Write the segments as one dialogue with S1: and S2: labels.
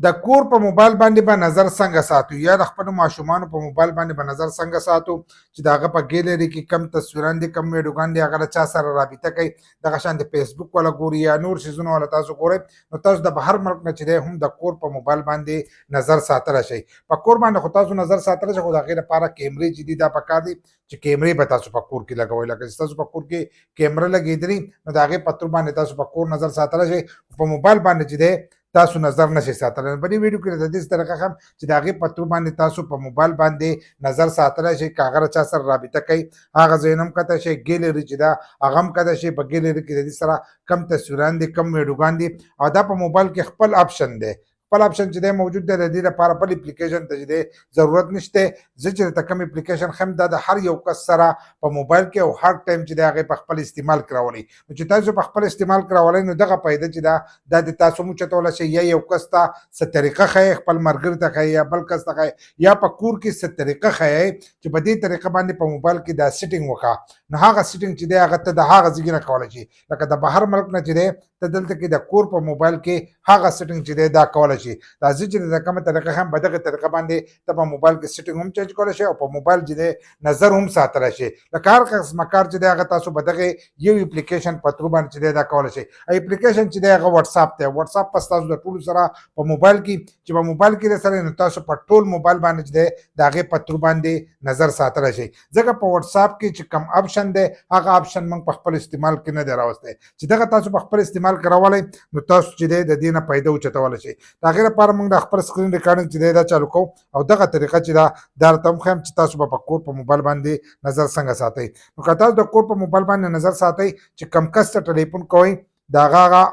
S1: د کور په موبایل باندې به نظر څنګه ساتو یا د خپلو ماشومانو په موبایل باندې به نظر څنګه ساتو چې د هغه په ګیلري کې کم تصویران دي کم ویډیوګان دي هغه له چا سره رابطه کوي دغه شان د فیسبوک والا ګوري یا نور څیزونه والا تاسو ګورئ نو تاسو د بهر ملک نه چې دی هم د کور په موبایل باندې نظر ساتلی شئ په کور باندې خو تاسو نظر ساتلی شئ خو د هغې لپاره کیمرې چې دي دا پکار دي چې کیمرې به تاسو په کور کې لګوئ لکه چې تاسو په کور کې کیمره لګېدلي نو د هغې په تر باندې تاسو په کور نظر ساتلی شئ په موبایل باندې چې دی تاسو نظر نشئ ساتلی په دې ویډیو کې د دې طریقه ښیم چې د هغې په تر باندې تاسو په موبایل باندې نظر ساتلی شئ که هغه له چا سره رابطه کوي هغه ځایونه هم کته شئ ګیلري چې ده هغه هم کته شئ په ګیلري کې د دې سره کم تصویران دي کم ویډیوګان دي او دا په موبایل کې خپل آپشن دی خپل آپشن چې دی موجود دی د دې لپاره بل اپلیکیشن ته چې دی ضرورت نشته زه چې درته کوم اپلیکیشن ښیم دا د هر یو کس سره په موبایل کې او هر ټایم چې دی هغې په خپل استعمال کې راولئ نو چې تاسو په خپل استعمال کې راولئ نو دغه فایده چې ده دا د تاسو هم اوچتولی شئ یا یو کس ته څه طریقه ښیئ خپل ملګري ته ښیئ یا بل کس ته ښیئ یا په کور کې څه طریقه ښیئ چې په دې طریقه باندې په موبایل کې دا سیټنګ وکړه نو هغه سیټنګ چې دی هغه ته د هغه ځای نه کولی شي لکه د بهر ملک نه چې دی ته دلته کې د کور په موبایل کې هغه سیټنګ چې دی دا کولی شي دا زه چې د کومه طریقه ښیم په دغه طریقه باندې ته په موبایل کې سیټنګ هم چینج کولی شئ او په موبایل چې دی نظر هم ساتلی شئ لکه هر قسمه کار چې دی هغه تاسو په دغې یو اپلیکیشن په ترو باندې چې دی دا کولی شئ اپلیکیشن چې دی هغه واټساپ دی واټساپ په ستاسو د ټولو سره په موبایل کې چې په موبایل کې دی سره نو تاسو په ټول موبایل باندې چې دی د هغې په ترو باندې نظر ساتلی شئ ځکه په واټساپ کې چې کوم آپشن دی هغه آپشن موږ په خپل استعمال کې نه دی راوستی چې دغه تاسو په خپل استعمال کې راولئ نو تاسو چې دی د دې نه فایده اوچتولی شئ د هغې لپاره موږ د خپل سکرین ریکارډینګ چې دی دا چالو کوو او دغه طریقه چې دا درته هم ښیم چې تاسو به په کور په موبایل باندې نظر څنګه ساتئ نو که تاسو د کور په موبایل باندې نظر ساتئ چې کم کس ته ټلیفون کوئ د هغه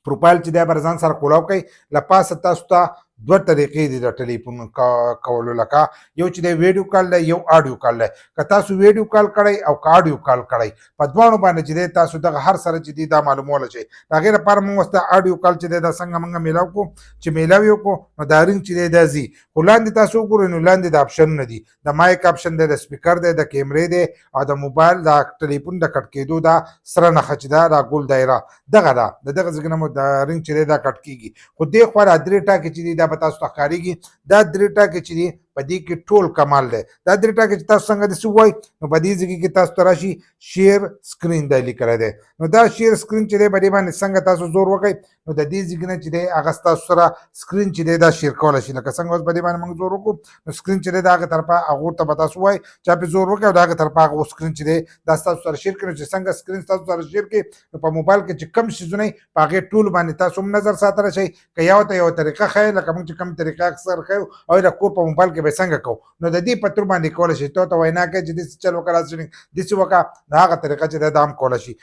S1: پروفایل چې دی به ځان سره کولاو کوئ له پاسه تاسو ته دوه طریقې دي د ټلیفون کولو لکه یو چې دی ویډیو کال دی یو آډیو کال دی که تاسو ویډیو کال کړئ او که آډیو کال کړئ په دواړو باندې چې دی تاسو دغه هر سره چې دی دا معلومولی شئ د هغې لپاره موږ اوس د آډیو کال چې دی دا څنګه موږ میلاو کړو چې میلاو یې وکړو نو دا رنګ چې دی دا ځي خو لاندې تاسو وګورئ نو لاندې د آپشنونه دي د مایک آپشن دی د سپیکر دی د کیمرې دی او د موبایل د ټلیفون د کټ کېدو دا سره نښه چې ده دا ګول دایره دغه ده د دغه ځای نه مو د رنګ چې دی دا کټ کېږي خو دې خوا را درې ټاکې چې دي دا به تاسو ته ښکارېږي دا درې ټاکې چې دي په دې کې ټول کمال دی دا درې ټاکې چې تاسو څنګه داسې ووایي نو په دې ځای کې تاسو ته راشي شیر سکرین دی لیکلی دی نو دا شیر سکرین چې دی په دې باندې څنګه تاسو زور وکئ نو د دې ځای نه چې دی هغه ستاسو سره سکرین چې دی دا شیر کولی شي لکه څنګه اوس په دې باندې موږ زور وکړو نو سکرین چې دی د هغې طرفه هغو ته به تاسو ووایئ چا پرې زور وکړئ او د هغې طرفه هغه سکرین چې دی دا ستاسو سره شیر کړي نو چې څنګه سکرین ستاسو سره شیر کړي نو په موبایل کې چې کم څیزونه په هغې ټولو باندې تاسو هم نظر ساتلی شئ که یو ته یو طریقه ښیئ لکه موږ چې کوم طریقه اکثر ښیو او د کور په موبایل کې به یې څنګه کوو نو د دې په تر باندې کولی شئ تو ته وینا کوي چې داسې چل وکړه داسې وکړه نو هغه طریقه چې دی دا هم کولی شي